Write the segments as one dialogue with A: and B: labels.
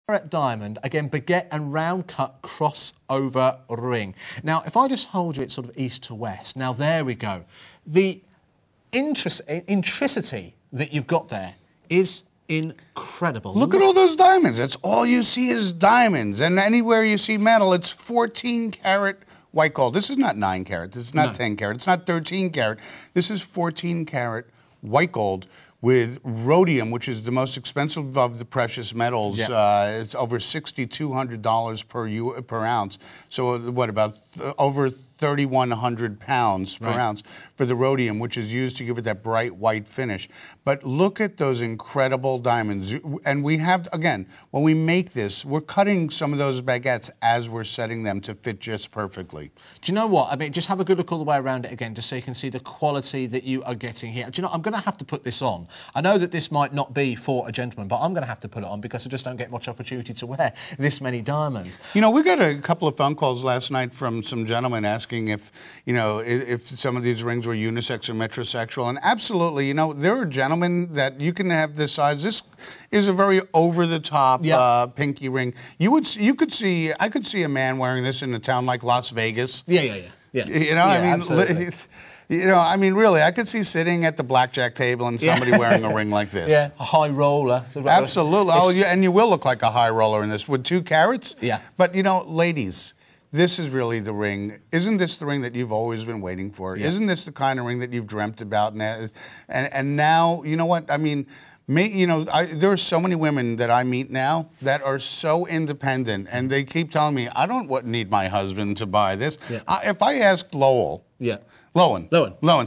A: carat diamond, again, baguette and round cut crossover ring. Now, if I just hold you it sort of east to west, now there we go. The intricity that you've got there is incredible.
B: Look at all those diamonds. That's all you see is diamonds. And anywhere you see metal, it's 14 karat white gold. This is not 9 carat. This is not 10 carat. It's not 13 carat. This is 14 karat white gold with rhodium, which is the most expensive of the precious metals. It's over $6,200 per ounce. So what, about over 3,100 pounds per ounce for the rhodium, which is used to give it that bright white finish. But look at those incredible diamonds. And we have, again, when we make this, we're cutting some of those baguettes as we're setting them to fit just perfectly.
A: Do you know what? I mean, just have a good look all the way around it again, just so you can see the quality that you are getting here. Do you know, I'm going to have to put this on. I know that this might not be for a gentleman, but I'm going to have to put it on because I just don't get much opportunity to wear this many diamonds.
B: You know, we got a couple of phone calls last night from some gentlemen asking if, you know, if some of these rings were unisex or metrosexual. And absolutely, you know, there are gentlemen that you can have this size. This is a very over-the-top pinky ring. I could see a man wearing this in a town like Las Vegas.
A: Yeah.
B: You know, I mean,
A: absolutely.
B: You know, I mean, really, I could see sitting at the blackjack table and somebody wearing a ring like this.
A: Yeah, a high roller.
B: Absolutely. Oh, yeah, and you will look like a high roller in this with 2 carats.
A: Yeah.
B: But, you know, ladies, this is really the ring. Isn't this the ring that you've always been waiting for? Yeah. Isn't this the kind of ring that you've dreamt about? And now, you know what? I mean, you know, there are so many women that I meet now that are so independent, and they keep telling me, I don't need my husband to buy this.
A: Yeah.
B: If I asked Lowen,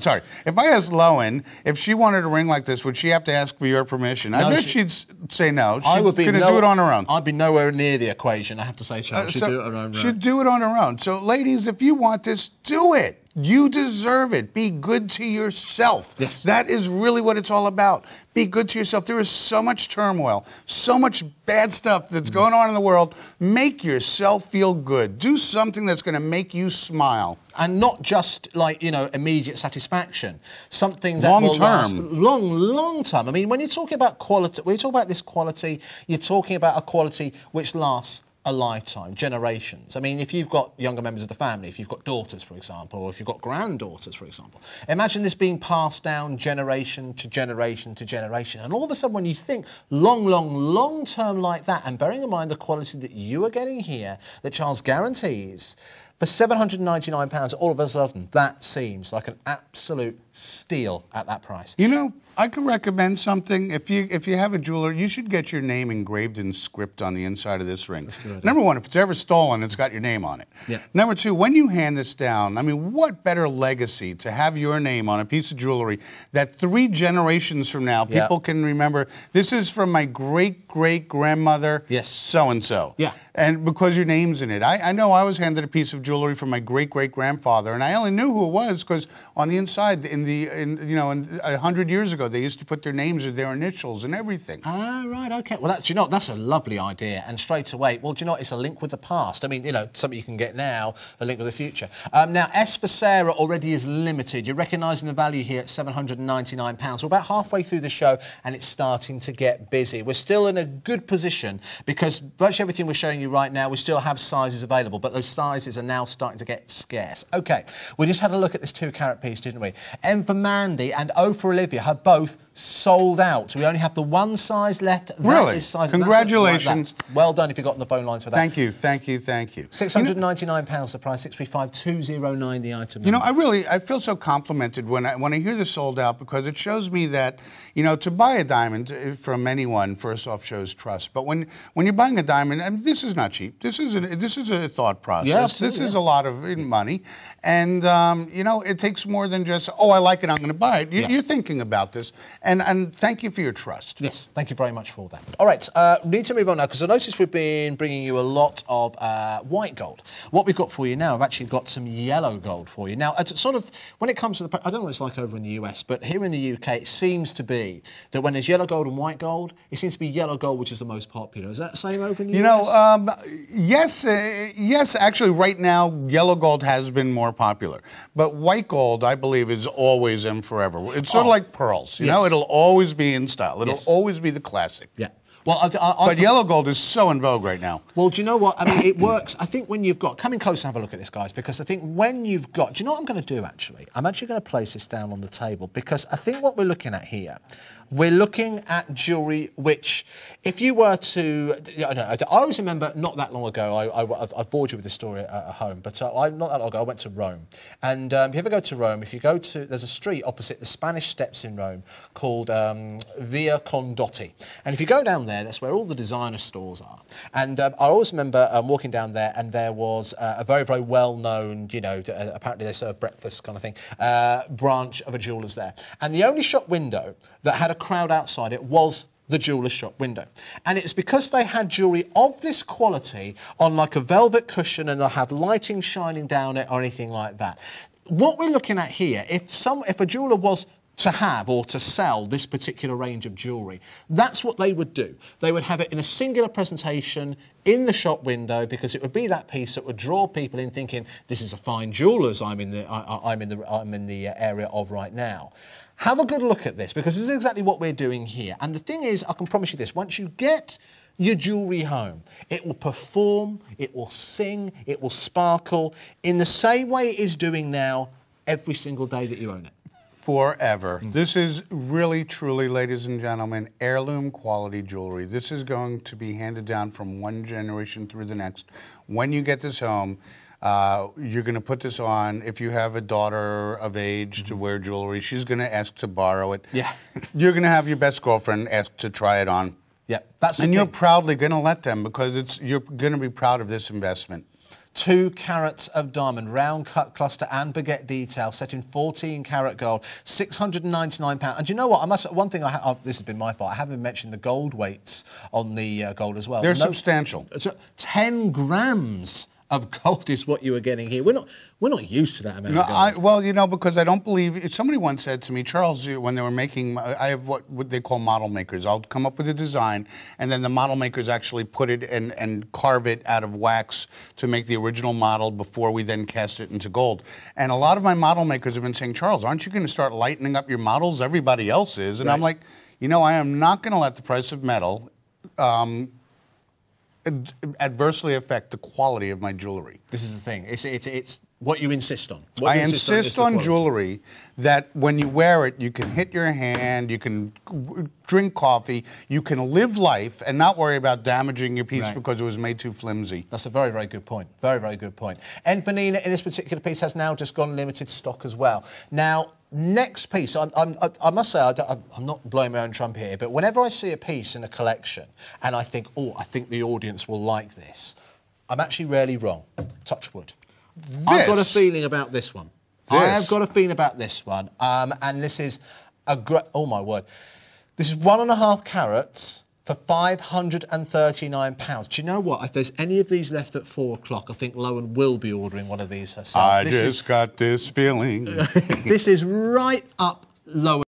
B: sorry. If I asked Lowen if she wanted a ring like this, would she have to ask for your permission? I bet she'd say no. She's going to do it on her own.
A: I'd be nowhere near the equation, I have to say, Charles. She'd do it on her own.
B: She'd do it on her own. So, ladies, if you want this, do it. You deserve it. Be good to yourself.
A: Yes.
B: That is really what it's all about. Be good to yourself. There is so much turmoil, so much bad stuff that's going on in the world. Make yourself feel good. Do something that's going to make you smile.
A: And not just, like, you know, immediate satisfaction. Something that will last long term. I mean, when you're talking about quality, when you talk about this quality, you're talking about a quality which lasts a lifetime, generations. I mean, if you've got younger members of the family, if you've got daughters, for example, or if you've got granddaughters, for example, imagine this being passed down generation to generation to generation. And all of a sudden, when you think long term like that, and bearing in mind the quality that you are getting here, that Charles guarantees, for £799, all of a sudden, that seems like an absolute steal at that price.
B: You know, I could recommend something. If you have a jeweler, you should get your name engraved in script on the inside of this ring. Number one, if it's ever stolen, it's got your name on it.
A: Yeah.
B: Number two, when you hand this down, I mean, what better legacy to have your name on a piece of jewelry that 3 generations from now, people can remember, this is from my great-great-grandmother, so-and-so.
A: Yeah.
B: And because your name's in it. I know I was handed a piece of jewelry from my great-great-grandfather, and I only knew who it was because on the inside, you know, 100 years ago, they used to put their names or their initials and everything.
A: Ah, right, okay. Well, do you know, that's a lovely idea. And straight away, well, do you know, it's a link with the past. I mean, you know, something you can get now, a link with the future. Now, S for Sarah already is limited. You're recognising the value here at £799. We're about halfway through the show, and it's starting to get busy. We're still in a good position because virtually everything we're showing you right now, we still have sizes available, but those sizes are now starting to get scarce. Okay, we just had a look at this 2 carat piece, didn't we? M for Mandy and O for Olivia have both sold out. We only have the 1 size left.
B: Really? Congratulations.
A: Like well done if you got on the phone lines for that.
B: Thank you, thank you, thank you.
A: £699 the price, 635-209 the item.
B: You know, I feel so complimented when I hear this sold out because it shows me that, you know, to buy a diamond from anyone, first off, shows trust. But when you're buying a diamond, I mean, this is not cheap. This is a thought process.
A: Yeah,
B: this is a lot of money. And, you know, it takes more than just, oh, I like it, I'm going to buy it. You're thinking about this. And thank you for your trust.
A: Yes, thank you very much for that. All right, need to move on now because I noticed we've been bringing you a lot of white gold. What we've got for you now, I've actually got some yellow gold for you. Now, it's sort of, when it comes to the, I don't know what it's like over in the US, but here in the UK, it seems to be that when there's yellow gold and white gold, it seems to be yellow gold which is the most popular. Is that the same over in the US?
B: You know, yes, actually, right now, yellow gold has been more popular. But white gold, I believe, is always and forever. It's sort of like pearls, you know? It'll always be in style. It'll always be the classic.
A: Yeah. Well,
B: but yellow gold is so in vogue right now.
A: Well, do you know what? I mean, it works. I think when you've got... Come in close and have a look at this, guys, because I think when you've got... Do you know what I'm going to do, actually? I'm actually going to place this down on the table, because I think what we're looking at here, we're looking at jewellery which, if you were to... I always remember, not that long ago, I bored you with this story at home, but not that long ago, I went to Rome. And if you ever go to Rome, if you go to... There's a street opposite the Spanish Steps in Rome called Via Condotti. And if you go down there, that's where all the designer stores are. And I always remember walking down there, and there was a very, very well-known, you know, apparently they serve breakfast kind of thing, branch of a jeweller's there. And the only shop window that had a crowd outside it was the jeweller's shop window. And it's because they had jewellery of this quality on like a velvet cushion, and they'll have lighting shining down it or anything like that. What we're looking at here, if a jeweller was to have or to sell this particular range of jewellery, that's what they would do. They would have it in a singular presentation in the shop window, because it would be that piece that would draw people in thinking, this is a fine jeweller's I'm in the area of right now. Have a good look at this, because this is exactly what we're doing here. And the thing is, I can promise you this, once you get your jewellery home, it will perform, it will sing, it will sparkle in the same way it is doing now every single day that you own it.
B: Forever. This is really, truly, ladies and gentlemen, heirloom quality jewelry. This is going to be handed down from one generation through the next. When you get this home, you're going to put this on. If you have a daughter of age to wear jewelry, she's going to ask to borrow it.
A: Yeah.
B: You're going to have your best girlfriend ask to try it on.
A: Yeah. That's
B: and you're proudly going to let them, because you're going to be proud of this investment.
A: 2 carats of diamond, round cut cluster and baguette detail, set in 14 carat gold, £699. And do you know what? One thing this has been my fault. I haven't mentioned the gold weights on the gold as well.
B: They're substantial.
A: 10 grams of gold is what you were getting here. We're not used to that amount of gold.
B: Well, you know, because I don't believe... Somebody once said to me, Charles, when they were making... I have what they call model makers. I'll come up with a design, and then the model makers actually put it and carve it out of wax to make the original model before we then cast it into gold. And a lot of my model makers have been saying, Charles, aren't you going to start lightening up your models? Everybody else is. And I'm like, you know, I am not going to let the price of metal... adversely affect the quality of my jewelry.
A: This is the thing. It's what you insist on.
B: I insist on jewelry that when you wear it, you can hit your hand, you can drink coffee, you can live life and not worry about damaging your piece because it was made too flimsy.
A: That's a very, very good point. Very, very good point. Enfanina in this particular piece has now just gone limited stock as well. Now, next piece, I must say, I'm not blowing my own trumpet here, but whenever I see a piece in a collection and I think, oh, I think the audience will like this, I'm actually rarely wrong. Touch wood. I've got a feeling about this one. I have got a feeling about this one. And this is a great... Oh, my word. This is 1.5 carats for £539. Do you know what? If there's any of these left at 4 o'clock, I think Lowen will be ordering one of these herself.
B: I just got this feeling.
A: This is right up Lowen.